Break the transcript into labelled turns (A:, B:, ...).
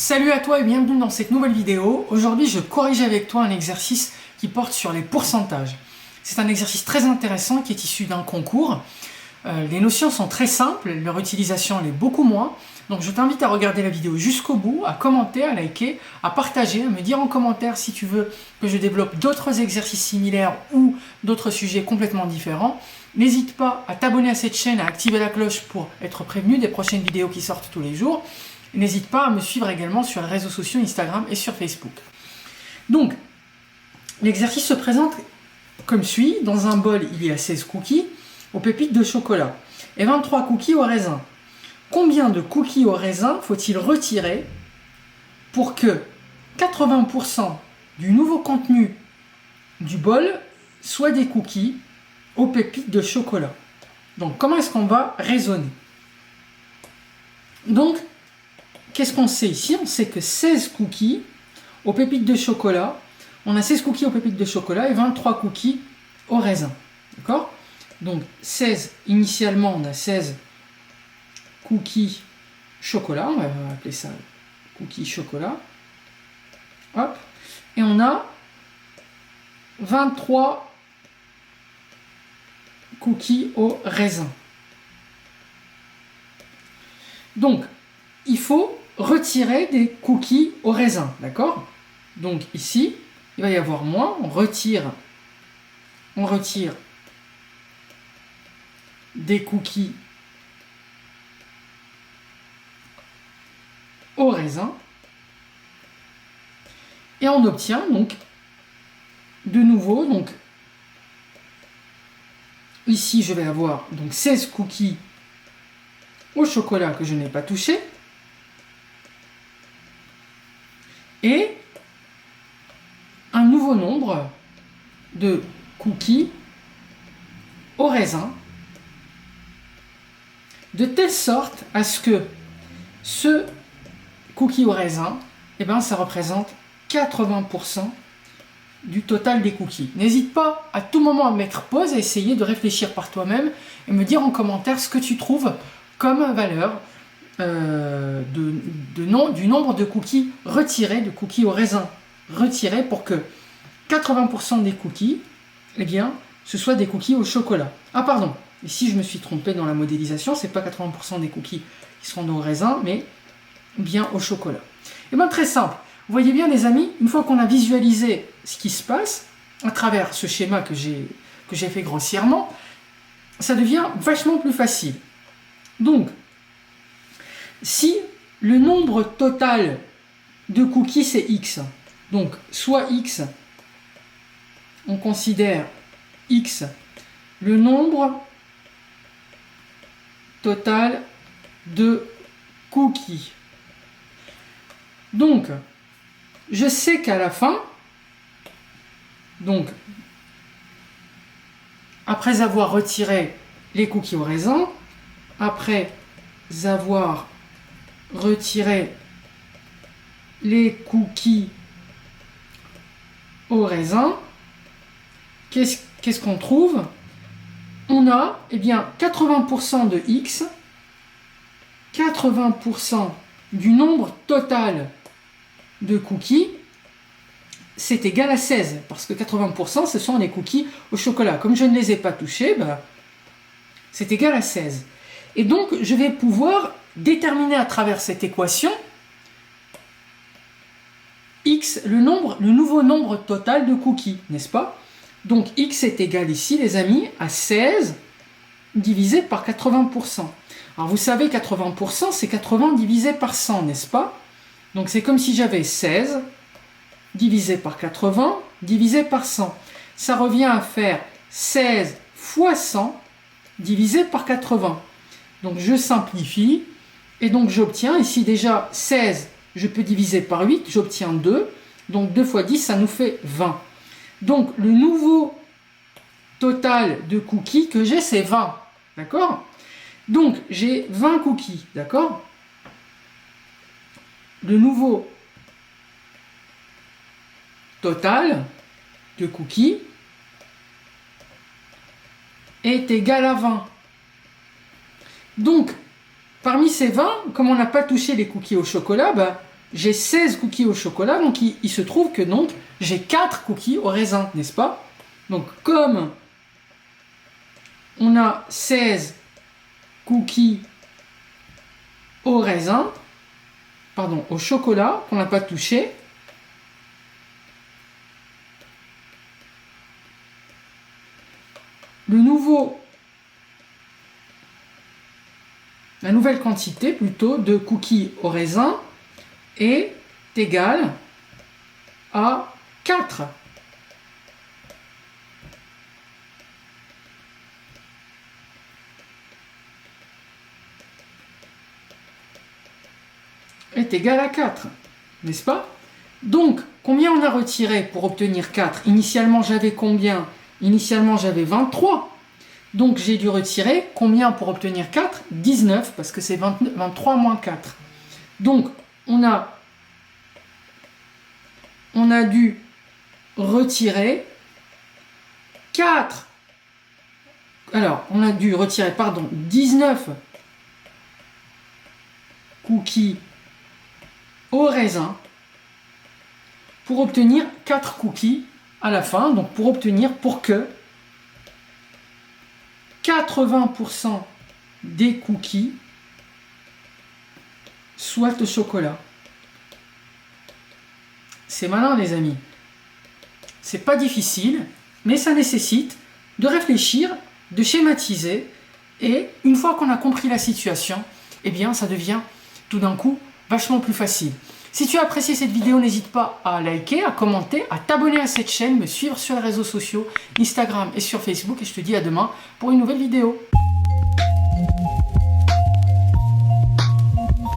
A: Salut à toi et bienvenue dans cette nouvelle vidéo. Aujourd'hui, je corrige avec toi un exercice qui porte sur les pourcentages. C'est un exercice très intéressant qui est issu d'un concours. Les notions sont très simples, leur utilisation l'est beaucoup moins. Donc je t'invite à regarder la vidéo jusqu'au bout, à commenter, à liker, à partager, à me dire en commentaire si tu veux que je développe d'autres exercices similaires ou d'autres sujets complètement différents. N'hésite pas à t'abonner à cette chaîne, à activer la cloche pour être prévenu des prochaines vidéos qui sortent tous les jours. N'hésite pas à me suivre également sur les réseaux sociaux Instagram et sur Facebook. Donc, l'exercice se présente comme suit. Dans un bol, il y a 16 cookies aux pépites de chocolat et 23 cookies au raisin. Combien de cookies au raisin faut-il retirer pour que 80% du nouveau contenu du bol soit des cookies aux pépites de chocolat? Donc, comment est-ce qu'on va raisonner? Donc, qu'est-ce qu'on sait ici? On sait que 16 cookies aux pépites de chocolat, on a 16 cookies aux pépites de chocolat et 23 cookies au raisin. D'accord? Donc 16, initialement on a 16 cookies chocolat, on va appeler ça cookies chocolat. Hop. Et on a 23 cookies au raisin. Donc, il faut retirer des cookies au raisin, d'accord? Donc ici, il va y avoir moins, on retire des cookies au raisin et on obtient donc de nouveau, donc ici je vais avoir donc 16 cookies au chocolat que je n'ai pas touché et un nouveau nombre de cookies au raisin, de telle sorte à ce que ce cookie au raisin, eh ben, ça représente 80% du total des cookies. N'hésite pas à tout moment à mettre pause, à essayer de réfléchir par toi-même et me dire en commentaire ce que tu trouves comme valeur du nombre de cookies retirés, de cookies au raisin retirés pour que 80% des cookies, eh bien, ce soit des cookies au chocolat. Ah pardon, ici je me suis trompé dans la modélisation, c'est pas 80% des cookies qui seront au raisin, mais bien au chocolat. Et bien très simple, vous voyez bien les amis, une fois qu'on a visualisé ce qui se passe, à travers ce schéma que j'ai fait grossièrement, ça devient vachement plus facile. Donc, si le nombre total de cookies c'est x, donc soit x, on considère x le nombre total de cookies. Donc, je sais qu'à la fin, donc, après avoir retiré les cookies au raisin, après avoir retiré les cookies au raisin, qu'est-ce qu'on trouve? On a eh bien 80% de x, 80% du nombre total de cookies, c'est égal à 16, parce que 80% ce sont les cookies au chocolat. Comme je ne les ai pas touchés, c'est égal à 16. Et donc je vais pouvoir déterminer à travers cette équation x, le nouveau nombre total de cookies, n'est-ce pas? Donc x est égal ici, les amis, à 16 divisé par 80%. Alors vous savez, 80%, c'est 80 divisé par 100, n'est-ce pas? Donc c'est comme si j'avais 16 divisé par 80 divisé par 100. Ça revient à faire 16 fois 100 divisé par 80. Donc je simplifie et donc j'obtiens ici déjà 16, je peux diviser par 8, j'obtiens 2. Donc 2 fois 10, ça nous fait 20. Donc le nouveau total de cookies que j'ai, c'est 20. D'accord? Donc j'ai 20 cookies. D'accord? Le nouveau total de cookies est égal à 20. Donc, parmi ces 20, comme on n'a pas touché les cookies au chocolat, j'ai 16 cookies au chocolat, donc il se trouve que donc j'ai 4 cookies au raisin, n'est-ce pas? Donc comme on a 16 cookies au raisin, pardon, au chocolat, qu'on n'a pas touché, la nouvelle quantité plutôt de cookies au raisin est égale à 4. Est égal à 4, n'est-ce pas? Donc, combien on a retiré pour obtenir 4? Initialement, j'avais combien? Initialement, j'avais 23. Donc, j'ai dû retirer combien pour obtenir 4? 19, parce que c'est 23 moins 4. Donc, on a dû retirer 4. Alors, on a dû retirer, 19 cookies au raisin pour obtenir 4 cookies à la fin, donc pour que 80% des cookies soient au chocolat. C'est malin les amis. C'est pas difficile, mais ça nécessite de réfléchir, de schématiser, et une fois qu'on a compris la situation, eh bien ça devient tout d'un coup vachement plus facile. Si tu as apprécié cette vidéo, n'hésite pas à liker, à commenter, à t'abonner à cette chaîne, me suivre sur les réseaux sociaux, Instagram et sur Facebook, et je te dis à demain pour une nouvelle vidéo.